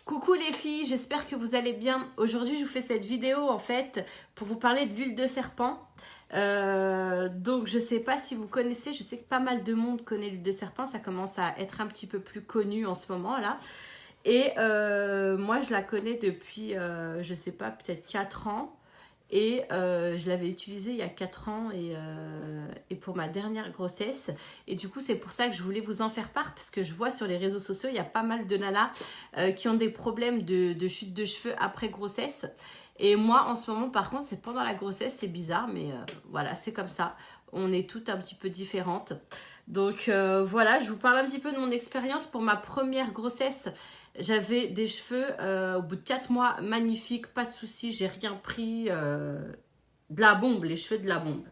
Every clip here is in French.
Coucou les filles, j'espère que vous allez bien. Aujourd'hui, je vous fais cette vidéo en fait pour vous parler de l'huile de serpent. Donc, je sais pas si vous connaissez, je sais que pas mal de monde connaît l'huile de serpent. Ça commence à être un petit peu plus connu en ce moment là. Et moi, je la connais depuis, je sais pas, peut-être 4 ans. Et je l'avais utilisée il y a 4 ans et pour ma dernière grossesse. Et du coup, c'est pour ça que je voulais vous en faire part. Parce que je vois sur les réseaux sociaux, il y a pas mal de nanas qui ont des problèmes de chute de cheveux après grossesse. Et moi, en ce moment, par contre, c'est pendant la grossesse. C'est bizarre, mais voilà, c'est comme ça. On est toutes un petit peu différentes. Donc voilà, je vous parle un petit peu de mon expérience pour ma première grossesse. J'avais des cheveux au bout de 4 mois magnifiques, pas de soucis, j'ai rien pris, de la bombe, les cheveux de la bombe.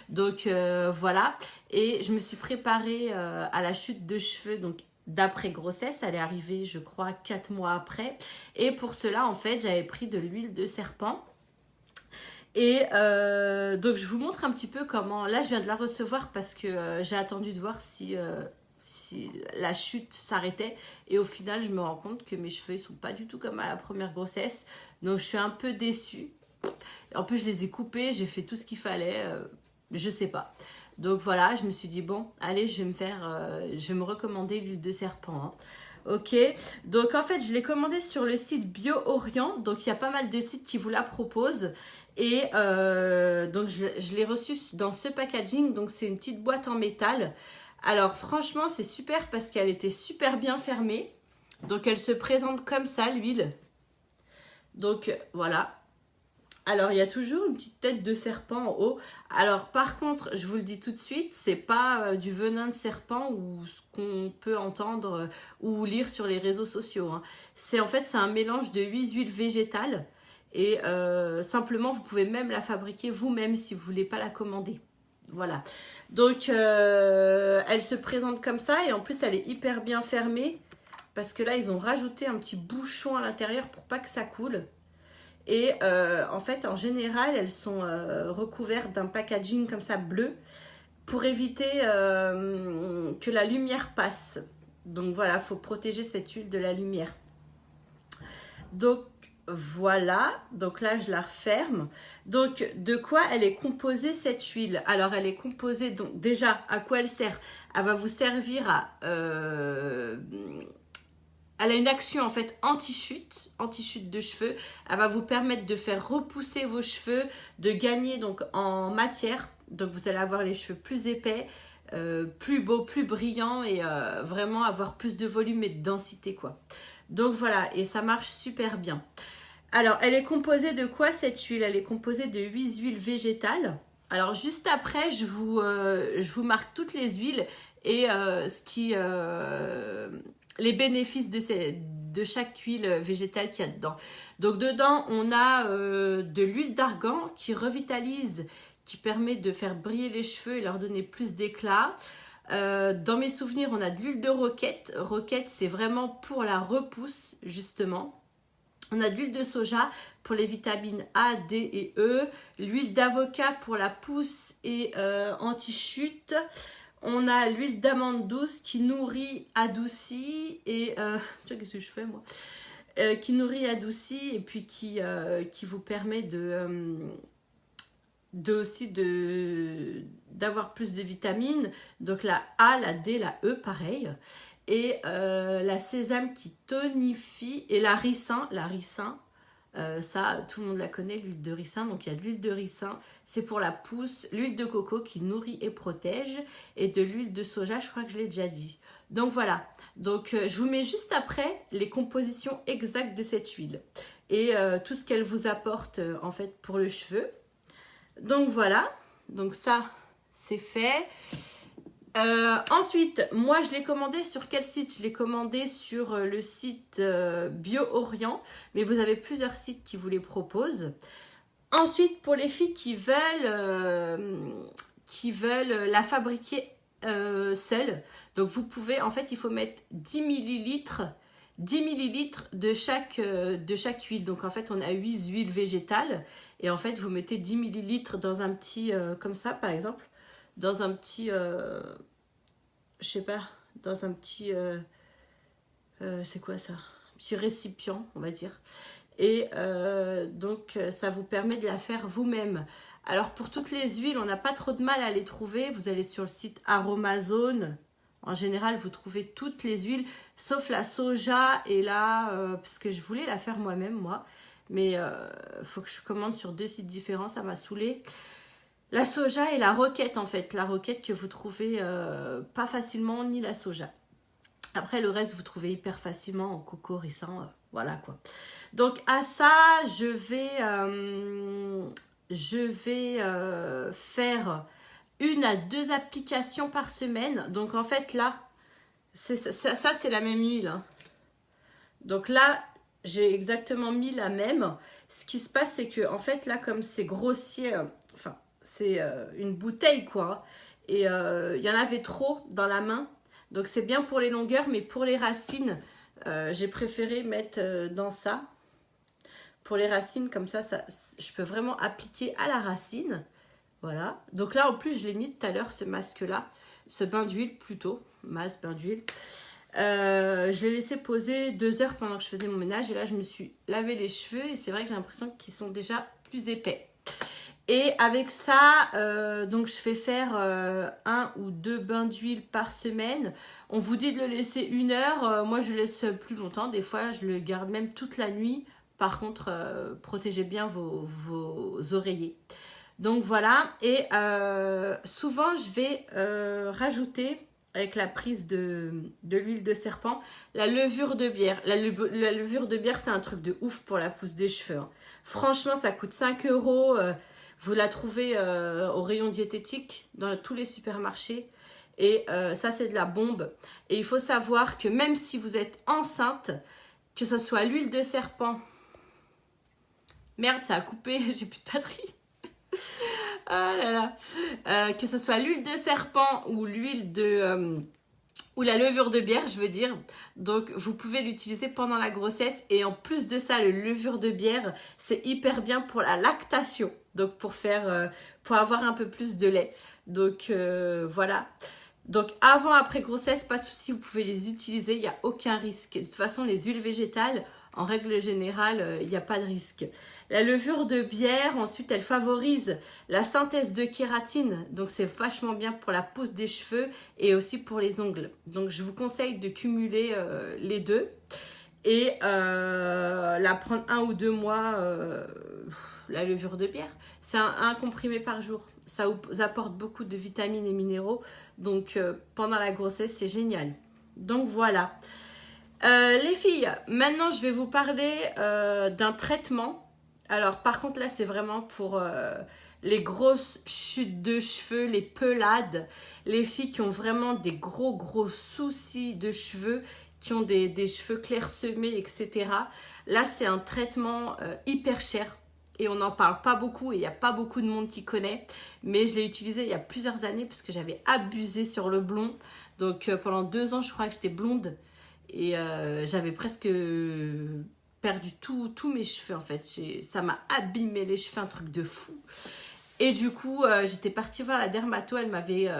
Donc voilà, et je me suis préparée à la chute de cheveux donc d'après grossesse, elle est arrivée je crois 4 mois après. Et pour cela en fait j'avais pris de l'huile de serpent. Et donc je vous montre un petit peu comment, là je viens de la recevoir parce que j'ai attendu de voir si la chute s'arrêtait. Et au final je me rends compte que mes cheveux ils sont pas du tout comme à la première grossesse. Donc je suis un peu déçue. En plus je les ai coupés, j'ai fait tout ce qu'il fallait, je sais pas. Donc voilà, je me suis dit bon, allez je vais me recommander l'huile de serpent. Hein. Ok, donc en fait je l'ai commandé sur le site Bio Orient, donc il y a pas mal de sites qui vous la proposent. Et donc je l'ai reçu dans ce packaging, donc c'est une petite boîte en métal. Alors franchement c'est super parce qu'elle était super bien fermée. Donc elle se présente comme ça l'huile. Donc voilà. Alors il y a toujours une petite tête de serpent en haut. Alors par contre je vous le dis tout de suite, c'est pas du venin de serpent ou ce qu'on peut entendre ou lire sur les réseaux sociaux. Hein. C'est un mélange de 8 huiles végétales. Et simplement vous pouvez même la fabriquer vous-même si vous ne voulez pas la commander. Voilà. Donc elle se présente comme ça et en plus elle est hyper bien fermée. Parce que là ils ont rajouté un petit bouchon à l'intérieur pour pas que ça coule. Et en fait, en général, elles sont recouvertes d'un packaging comme ça bleu pour éviter que la lumière passe. Donc voilà, il faut protéger cette huile de la lumière. Donc voilà, donc là je la referme. Donc de quoi elle est composée cette huile? Alors elle est composée, donc déjà à quoi elle sert? Elle va vous servir à... elle a une action en fait anti-chute de cheveux. Elle va vous permettre de faire repousser vos cheveux, de gagner donc en matière. Donc vous allez avoir les cheveux plus épais, plus beaux, plus brillants et vraiment avoir plus de volume et de densité quoi. Donc voilà, et ça marche super bien. Alors elle est composée de quoi cette huile? Elle est composée de 8 huiles végétales. Alors juste après, je vous marque toutes les huiles et les bénéfices de chaque huile végétale qu'il y a dedans. Donc dedans, on a de l'huile d'argan qui revitalise, qui permet de faire briller les cheveux et leur donner plus d'éclat. Dans mes souvenirs, on a de l'huile de roquette. Roquette, c'est vraiment pour la repousse, justement. On a de l'huile de soja pour les vitamines A, D et E. L'huile d'avocat pour la pousse et anti-chute. On a l'huile d'amande douce qui nourrit, adoucit et... qu'est-ce que je fais moi qui nourrit, adoucit et puis qui vous permet d'avoir plus de vitamines. Donc la A, la D, la E, pareil. Et la sésame qui tonifie et la ricin. Ça, tout le monde la connaît, l'huile de ricin. Donc, il y a de l'huile de ricin, c'est pour la pousse. L'huile de coco qui nourrit et protège. Et de l'huile de soja, je crois que je l'ai déjà dit. Donc, voilà. Donc, je vous mets juste après les compositions exactes de cette huile. Et tout ce qu'elle vous apporte, en fait, pour le cheveu. Donc, voilà. Donc, ça, c'est fait. Ensuite, moi je l'ai commandé sur quel site? Je l'ai commandé sur le site Bio Orient, mais vous avez plusieurs sites qui vous les proposent. Ensuite, pour les filles qui veulent la fabriquer seule, donc vous pouvez, en fait, il faut mettre 10 millilitres de chaque huile. Donc en fait, on a 8 huiles végétales et en fait, vous mettez 10 millilitres dans un petit, comme ça par exemple. Dans un petit, je sais pas, dans un petit, c'est quoi ça? petit récipient, on va dire. Et donc, ça vous permet de la faire vous-même. Alors, pour toutes les huiles, on n'a pas trop de mal à les trouver. Vous allez sur le site Aromazone. En général, vous trouvez toutes les huiles, sauf la soja. Et là, parce que je voulais la faire moi-même, moi. Mais il faut que je commande sur 2 sites différents, ça m'a saoulée. La soja et la roquette, en fait. La roquette que vous trouvez pas facilement, ni la soja. Après, le reste, vous trouvez hyper facilement en coco, ricin, voilà quoi. Donc, à ça, je vais faire 1 à 2 applications par semaine. Donc, en fait, là, ça c'est la même huile. Hein. Donc là, j'ai exactement mis la même. Ce qui se passe, c'est que, en fait, là, comme c'est grossier, enfin, c'est une bouteille, quoi. Et il y en avait trop dans la main. Donc, c'est bien pour les longueurs, mais pour les racines, j'ai préféré mettre dans ça. Pour les racines, comme ça, je peux vraiment appliquer à la racine. Voilà. Donc là, en plus, je l'ai mis tout à l'heure, ce masque-là. Ce bain d'huile, plutôt. Masque, bain d'huile. Je l'ai laissé poser 2 heures pendant que je faisais mon ménage. Et là, je me suis lavé les cheveux. Et c'est vrai que j'ai l'impression qu'ils sont déjà plus épais. Et avec ça, donc je fais faire 1 ou 2 bains d'huile par semaine. On vous dit de le laisser 1 heure. Moi, je le laisse plus longtemps. Des fois, je le garde même toute la nuit. Par contre, protégez bien vos oreillers. Donc voilà. Et souvent, je vais rajouter, avec la prise de l'huile de serpent, la levure de bière. La levure de bière, c'est un truc de ouf pour la pousse des cheveux. Hein. Franchement, ça coûte 5 euros. Vous la trouvez au rayon diététique dans tous les supermarchés. Et ça, c'est de la bombe. Et il faut savoir que même si vous êtes enceinte, que ce soit l'huile de serpent... Merde, ça a coupé, j'ai plus de batterie. Ah là là. Que ce soit l'huile de serpent ou l'huile de... ou la levure de bière, je veux dire. Donc, vous pouvez l'utiliser pendant la grossesse. Et en plus de ça, la levure de bière, c'est hyper bien pour la lactation. Donc, pour avoir un peu plus de lait. Donc, voilà. Donc, avant, après grossesse, pas de souci, vous pouvez les utiliser. Il n'y a aucun risque. De toute façon, les huiles végétales, en règle générale, il n'y a pas de risque. La levure de bière, ensuite, elle favorise la synthèse de kératine. Donc, c'est vachement bien pour la pousse des cheveux et aussi pour les ongles. Donc, je vous conseille de cumuler les deux. Et la prendre 1 ou 2 mois, la levure de bière. C'est un comprimé par jour. Ça vous apporte beaucoup de vitamines et minéraux. Donc, pendant la grossesse, c'est génial. Donc, voilà. Les filles, maintenant, je vais vous parler d'un traitement. Alors, par contre, là, c'est vraiment pour les grosses chutes de cheveux, les pelades. Les filles qui ont vraiment des gros soucis de cheveux, qui ont des cheveux clairsemés, etc. Là, c'est un traitement hyper cher. Et on n'en parle pas beaucoup et il n'y a pas beaucoup de monde qui connaît. Mais je l'ai utilisé il y a plusieurs années parce que j'avais abusé sur le blond. Donc pendant 2 ans, je crois que j'étais blonde. Et j'avais presque perdu tous mes cheveux en fait. Ça m'a abîmé les cheveux, un truc de fou. Et du coup, j'étais partie voir la dermato. Elle m'avait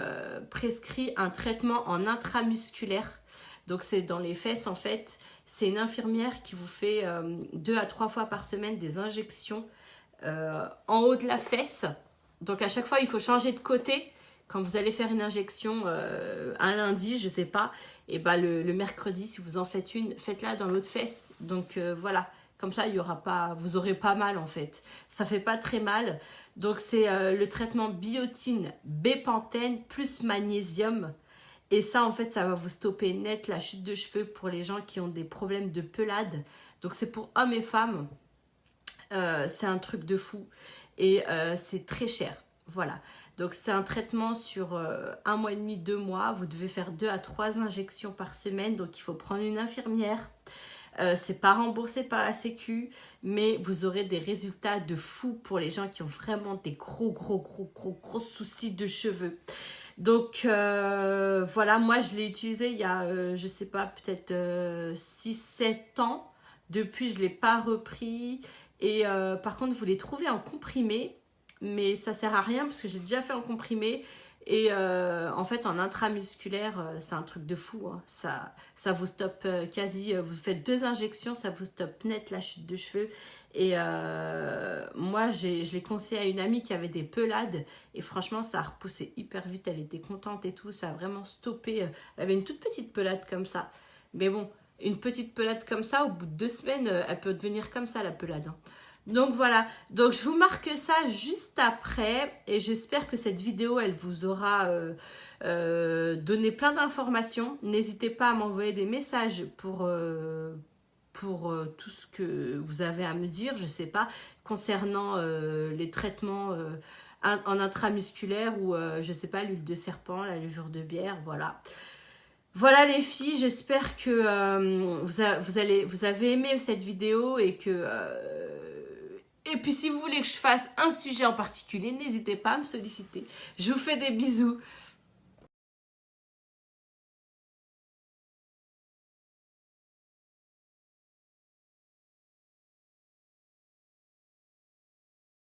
prescrit un traitement en intramusculaire. Donc c'est dans les fesses en fait. C'est une infirmière qui vous fait 2 à 3 fois par semaine des injections en haut de la fesse. Donc à chaque fois, il faut changer de côté. Quand vous allez faire une injection un lundi, je sais pas, et bah le mercredi, si vous en faites une, faites-la dans l'autre fesse. Donc voilà, comme ça, vous aurez pas mal en fait. Ça fait pas très mal. Donc c'est le traitement biotine, bépantène plus magnésium. Et ça, en fait, ça va vous stopper net la chute de cheveux pour les gens qui ont des problèmes de pelade. Donc c'est pour hommes et femmes. C'est un truc de fou. Et c'est très cher. Voilà. Donc c'est un traitement sur 1 mois et demi, 2 mois. Vous devez faire 2 à 3 injections par semaine. Donc il faut prendre une infirmière. C'est pas remboursé par la sécu, mais vous aurez des résultats de fou pour les gens qui ont vraiment des gros soucis de cheveux. Donc voilà, moi je l'ai utilisé il y a, je sais pas, peut-être 6-7 ans. Depuis, je l'ai pas repris. Et par contre, vous les trouvez en comprimé. Mais ça sert à rien parce que j'ai déjà fait en comprimé Et en fait, en intramusculaire, c'est un truc de fou. Hein. Ça vous stoppe quasi. Vous faites 2 injections, ça vous stoppe net la chute de cheveux. Et moi, je l'ai conseillé à une amie qui avait des pelades. Et franchement, ça a repoussé hyper vite. Elle était contente et tout. Ça a vraiment stoppé. Elle avait une toute petite pelade comme ça. Mais bon, une petite pelade comme ça, au bout de 2 semaines, elle peut devenir comme ça, la pelade. Hein. Donc voilà, donc je vous marque ça juste après et j'espère que cette vidéo, elle vous aura donné plein d'informations. N'hésitez pas à m'envoyer des messages pour tout ce que vous avez à me dire, je sais pas, concernant les traitements en intramusculaire ou je sais pas, l'huile de serpent, la levure de bière, voilà. Voilà les filles, j'espère que vous avez aimé cette vidéo et que... et puis si vous voulez que je fasse un sujet en particulier, n'hésitez pas à me solliciter. Je vous fais des bisous.